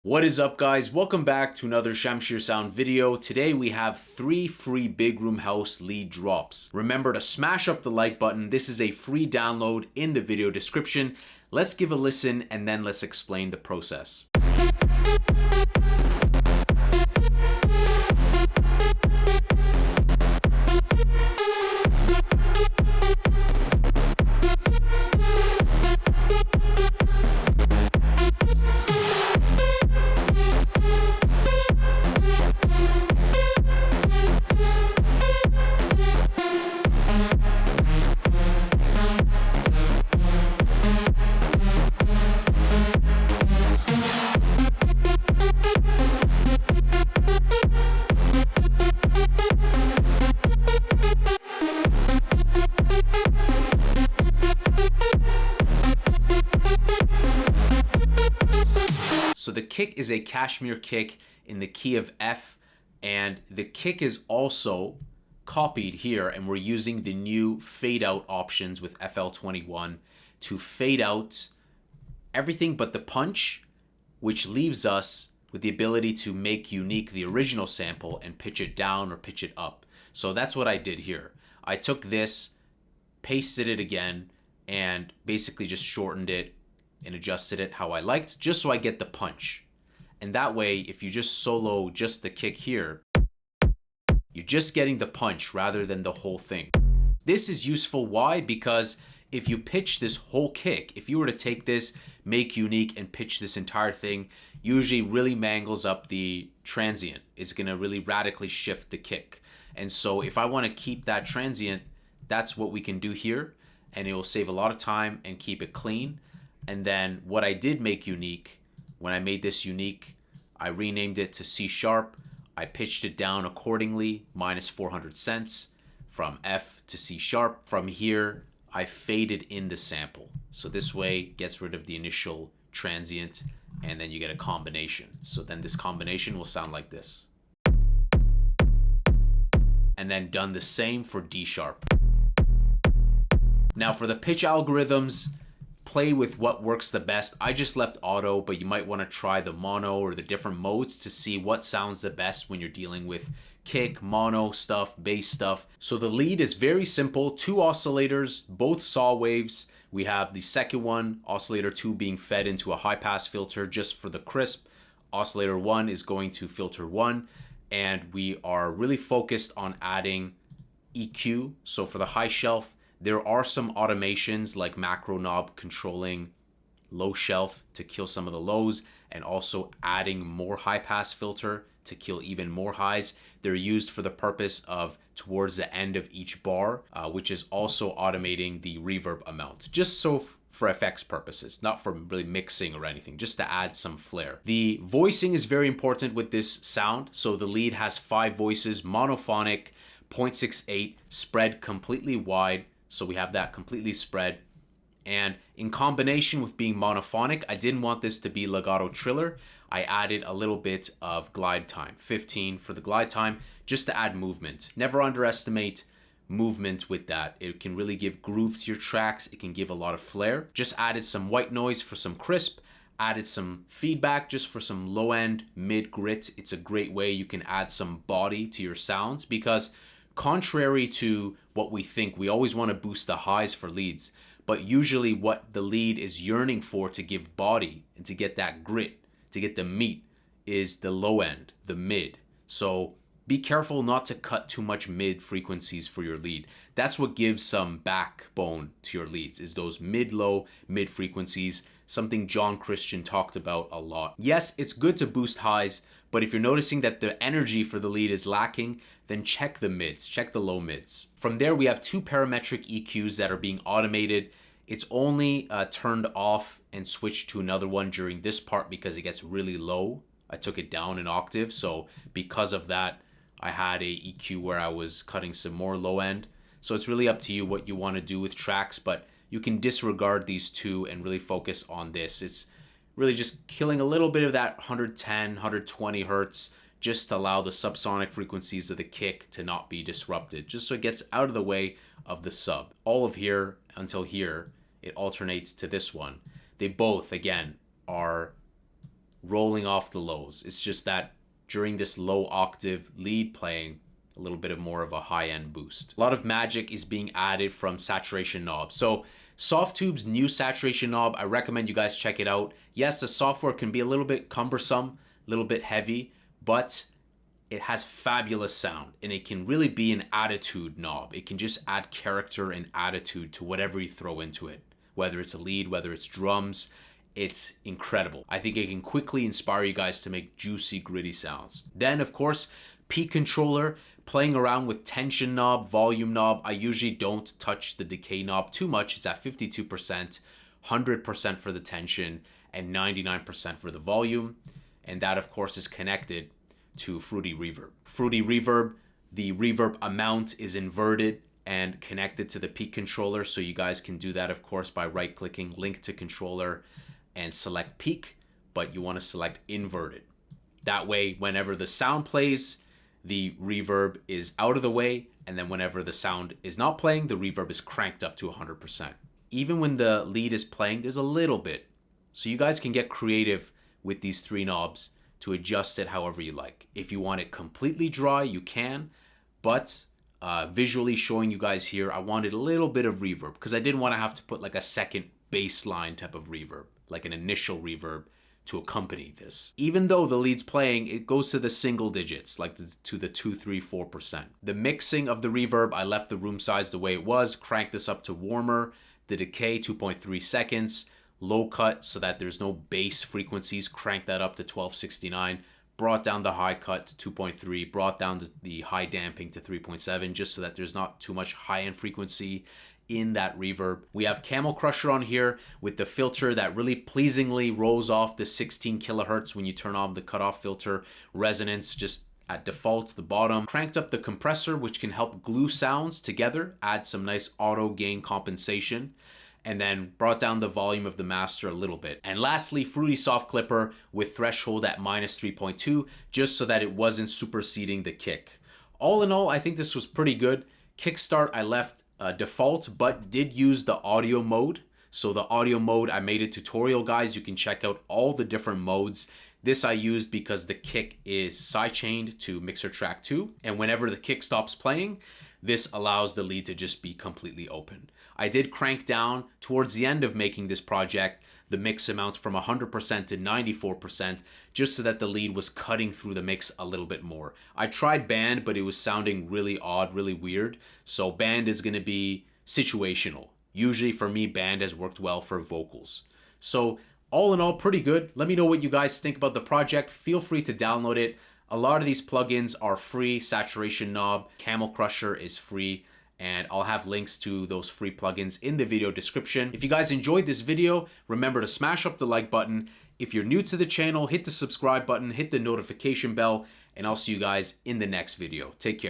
What is up, guys? Welcome back to another Shamshir Sound video. Today we have 3 free Big Room House lead drops. Remember to smash up the like button. This is a free download in the video description. Let's give a listen and then let's explain the process. So the kick is a cashmere kick in the key of F, and the kick is also copied here, and we're using the new fade out options with FL21 to fade out everything but the punch, which leaves us with the ability to make unique the original sample and pitch it down or pitch it up. So that's what I did here. I took this, pasted it again, and basically just shortened it and adjusted it how I liked, just so I get the punch. And that way, if you just solo just the kick here, you're just getting the punch rather than the whole thing. This is useful. Why? Because if you pitch this whole kick, if you were to take this, make unique, and pitch this entire thing, usually really mangles up the transient. It's gonna really radically shift the kick. And so if I wanna keep that transient, that's what we can do here, and it will save a lot of time and keep it clean. And then what I did make unique, when I made this unique, I renamed it to C sharp. I pitched it down accordingly, minus 400 cents from F to C sharp. From here, I faded in the sample. So this way gets rid of the initial transient, and then you get a combination. So then this combination will sound like this. And then done the same for D sharp. Now for the pitch algorithms, play with what works the best. I just left auto, but you might want to try the mono or the different modes to see what sounds the best when you're dealing with kick, mono stuff, bass stuff. So the lead is very simple. 2 oscillators, both saw waves. We have the second one, oscillator 2, being fed into a high pass filter just for the crisp. Oscillator 1 is going to filter 1. And we are really focused on adding EQ. So for the high shelf, there are some automations like macro knob controlling low shelf to kill some of the lows, and also adding more high pass filter to kill even more highs. They're used for the purpose of towards the end of each bar, which is also automating the reverb amount, just so for effects purposes, not for really mixing or anything, just to add some flair. The voicing is very important with this sound. So the lead has 5 voices, monophonic, 0.68, spread completely wide. So we have that completely spread. And in combination with being monophonic, I didn't want this to be legato triller. I added a little bit of glide time, 15 for the glide time, just to add movement. Never underestimate movement with that. It can really give groove to your tracks. It can give a lot of flair. Just added some white noise for some crisp, added some feedback just for some low end, mid grit. It's a great way you can add some body to your sounds, because contrary to what we think, we always want to boost the highs for leads, but usually what the lead is yearning for to give body and to get that grit, to get the meat, is the low end, the mid. So be careful not to cut too much mid frequencies for your lead. That's what gives some backbone to your leads, is those mid-low, mid frequencies, something John Christian talked about a lot. Yes, it's good to boost highs, but if you're noticing that the energy for the lead is lacking, then check the mids, check the low mids. From there, we have 2 parametric EQs that are being automated. It's only turned off and switched to another one during this part because it gets really low. I took it down an octave, so because of that, I had a EQ where I was cutting some more low end. So it's really up to you what you want to do with tracks, but you can disregard these 2 and really focus on this. It's really just killing a little bit of that 110, 120 hertz, just to allow the subsonic frequencies of the kick to not be disrupted, just so it gets out of the way of the sub. All of here until here, it alternates to this one. They both, again, are rolling off the lows. It's just that during this low octave lead playing, a little bit of more of a high-end boost. A lot of magic is being added from saturation knobs. So Softube's new saturation knob, I recommend you guys check it out. Yes, the software can be a little bit cumbersome, a little bit heavy, but it has fabulous sound, and it can really be an attitude knob. It can just add character and attitude to whatever you throw into it, whether it's a lead, whether it's drums. It's incredible. I think it can quickly inspire you guys to make juicy, gritty sounds. Then, of course, peak controller, playing around with tension knob, volume knob. I usually don't touch the decay knob too much. It's at 52%, 100% for the tension, and 99% for the volume. And that, of course, is connected to Fruity Reverb. Fruity Reverb, the reverb amount is inverted and connected to the peak controller. So you guys can do that, of course, by right-clicking, link to controller, and select peak, but you want to select inverted. That way, whenever the sound plays, the reverb is out of the way, and then whenever the sound is not playing, the reverb is cranked up to 100%. Even when the lead is playing, there's a little bit. So you guys can get creative with these three knobs to adjust it however you like. If you want it completely dry, you can, but visually showing you guys here, I wanted a little bit of reverb because I didn't want to have to put like a second baseline type of reverb, like an initial reverb to accompany this. Even though the lead's playing, it goes to the single digits, like to the 2, 3, 4%. The mixing of the reverb, I left the room size the way it was, cranked this up to warmer, the decay 2.3 seconds, low cut so that there's no bass frequencies, cranked that up to 1269, brought down the high cut to 2.3, brought down the high damping to 3.7, just so that there's not too much high-end frequency in that reverb. We have CamelCrusher on here with the filter that really pleasingly rolls off the 16 kilohertz when you turn on the cutoff filter. Resonance just at default, the bottom. Cranked up the compressor, which can help glue sounds together, add some nice auto gain compensation, and then brought down the volume of the master a little bit. And lastly, Fruity Soft Clipper with threshold at -3.2, just so that it wasn't superseding the kick. All in all, I think this was pretty good. Kickstart, I left default, but did use the audio mode. So the audio mode, I made a tutorial, guys. You can check out all the different modes. This I used because the kick is sidechained to mixer track 2. And whenever the kick stops playing, this allows the lead to just be completely open. I did crank down towards the end of making this project the mix amount from 100% to 94%, just so that the lead was cutting through the mix a little bit more. I tried band, but it was sounding really odd, really weird. So band is going to be situational. Usually for me, band has worked well for vocals. So all in all, pretty good. Let me know what you guys think about the project. Feel free to download it. A lot of these plugins are free. Saturation knob, CamelCrusher is free, and I'll have links to those free plugins in the video description. If you guys enjoyed this video, remember to smash up the like button. If you're new to the channel, hit the subscribe button, hit the notification bell, and I'll see you guys in the next video. Take care.